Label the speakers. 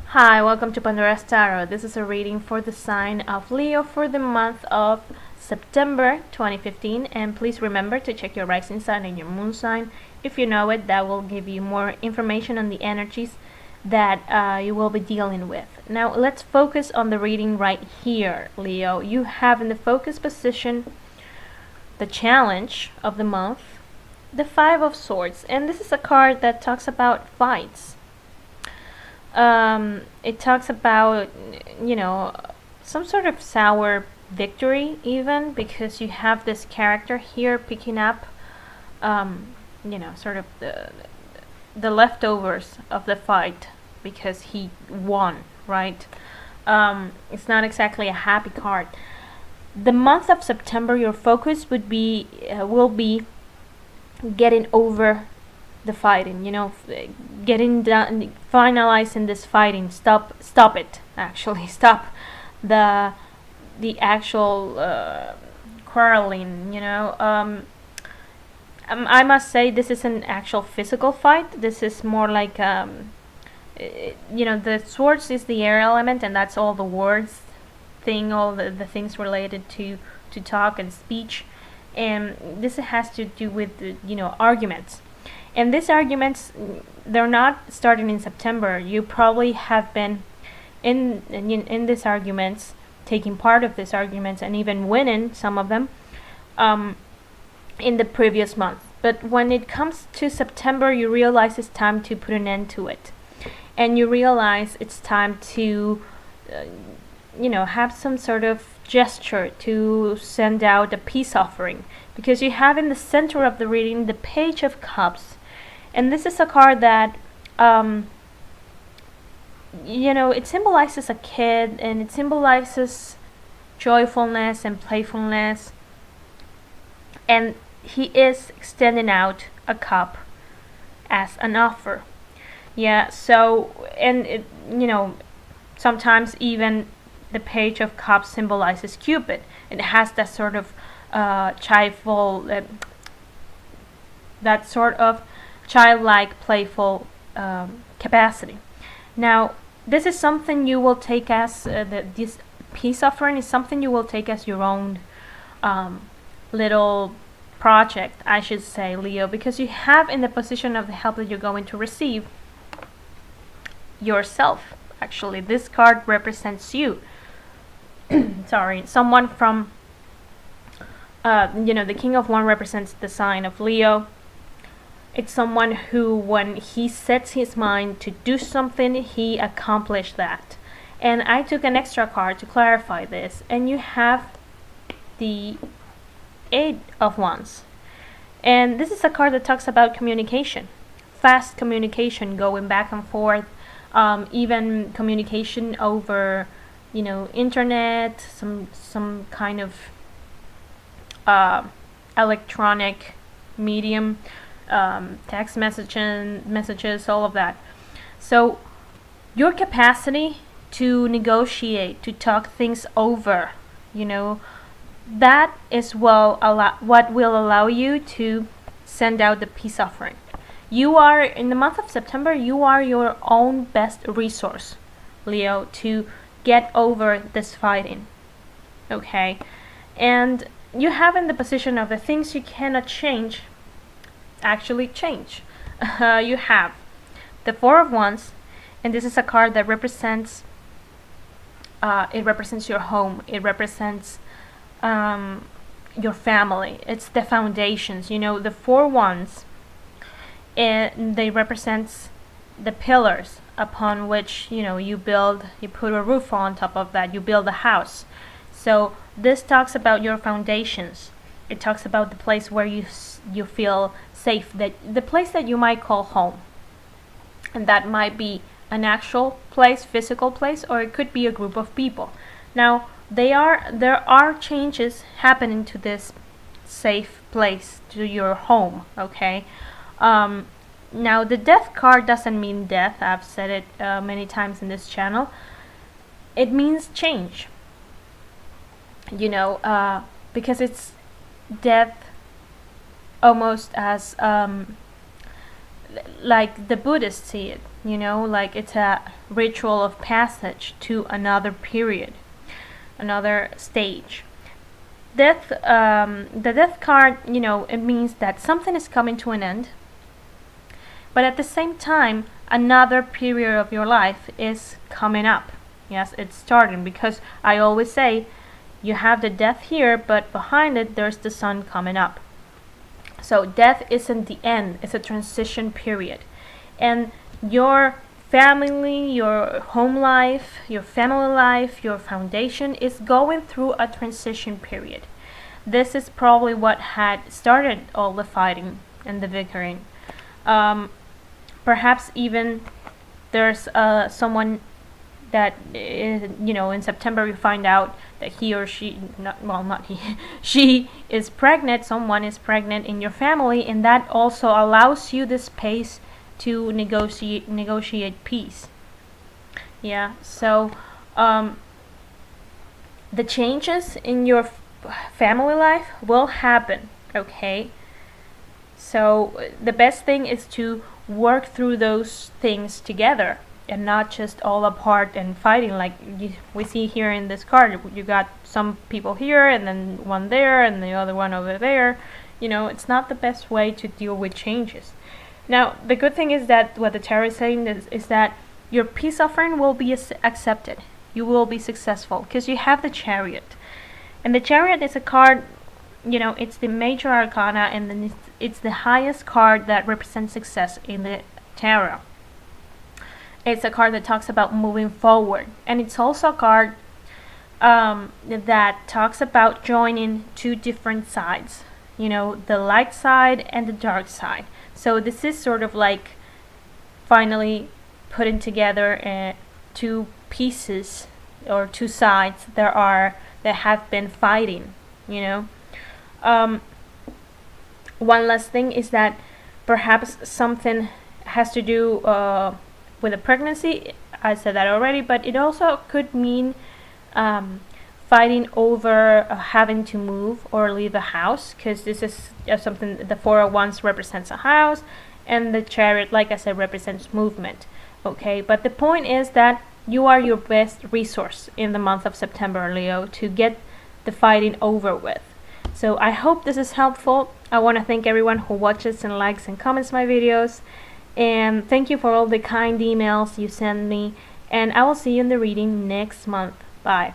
Speaker 1: Hi, welcome to Pandora's Tarot. This is a reading for the sign of Leo for the month of September 2015. And please remember to check your rising sign and your moon sign. If you know it, that will give you more information on the energies that you will be dealing with. Now, let's focus on the reading right here, Leo. You have in the focus position the challenge of the month, the Five of Swords. And this is a card that talks about fights. It talks about, some sort of sour victory, even because you have this character here picking up, sort of the leftovers of the fight because he won, right? It's not exactly a happy card. The month of September, your focus will be getting over the fighting, getting done, finalizing this fighting. Stop it. Actually, stop the actual quarreling. I must say this is an actual physical fight. This is more like the swords is the air element, and that's all the words thing, all the things related to talk and speech, and this has to do with arguments. And these arguments, they're not starting in September. You probably have been in these arguments, taking part of these arguments, and even winning some of them in the previous month. But when it comes to September, you realize it's time to put an end to it. And you realize it's time to, have some sort of gesture to send out a peace offering. Because you have in the center of the reading the Page of Cups. And this is a card that, it symbolizes a kid, and it symbolizes joyfulness and playfulness. And he is extending out a cup as an offer. Yeah, so, and it, sometimes even the Page of Cups symbolizes Cupid. It has that sort of childlike, playful capacity. Now, this is something you will take as this peace offering is something you will take as your own little project, I should say, Leo, because you have in the position of the help that you're going to receive yourself. Actually, this card represents you. Sorry, someone from the King of One represents the sign of Leo. It's someone who, when he sets his mind to do something, he accomplished that. And I took an extra card to clarify this. And you have the Eight of Wands. And this is a card that talks about communication. Fast communication, going back and forth. Even communication over, internet, some kind of electronic medium. Text messages, all of that. So your capacity to negotiate, to talk things over, that is what will allow you to send out the peace offering. You are, in the month of September, you are your own best resource, Leo, to get over this fighting. Okay? And you have in the position of the things you cannot change actually change. You have the Four of Wands, and this is a card that represents your home. It represents your family. It's the foundations. The Four Wands, and they represent the pillars upon which you build. You put a roof on top of that. You build a house. So this talks about your foundations. It talks about the place where you feel safe, that the place that you might call home, and that might be an actual place, physical place, or it could be a group of people. Now there are changes happening to this safe place, to your home. Okay. Now the Death card doesn't mean death. I've said it many times in this channel. It means change, because it's death almost as like the Buddhists see it, you know, like it's a ritual of passage to another period, another stage. Death, the death card, you know, it means that something is coming to an end, but at the same time, another period of your life is coming up. Yes, it's starting, because I always say you have the death here, but behind it there's the sun coming up. So death isn't the end, it's a transition period. And your family, your home life, your family life, your foundation is going through a transition period. This is probably what had started all the fighting and the bickering. Perhaps even there's someone that, you know, in September you find out that he or she, not he, she is pregnant, someone is pregnant in your family, and that also allows you the space to negotiate peace. Yeah, so the changes in your family life will happen, okay? So the best thing is to work through those things together and not just all apart and fighting like we see here in this card. You got some people here and then one there and the other one over there. You know, it's not the best way to deal with changes. Now, the good thing is that what the tarot is saying is that your peace offering will be accepted. You will be successful because you have the Chariot. And the Chariot is a card, you know, it's the major arcana, and then it's the highest card that represents success in the tarot. It's a card that talks about moving forward, and it's also a card that talks about joining two different sides, you know, the light side and the dark side. So this is sort of like finally putting together two pieces or two sides that have been fighting, you know. One last thing is that perhaps something has to do with a pregnancy. I said that already, but it also could mean fighting over having to move or leave a house, because this is something. The Four of Wands represents a house, and the Chariot, like I said, represents movement. Okay, but the point is that you are your best resource in the month of September, Leo, to get the fighting over with. So I hope this is helpful. I want to thank everyone who watches and likes and comments my videos, and thank you for all the kind emails you send me, and I will see you in the reading next month. Bye.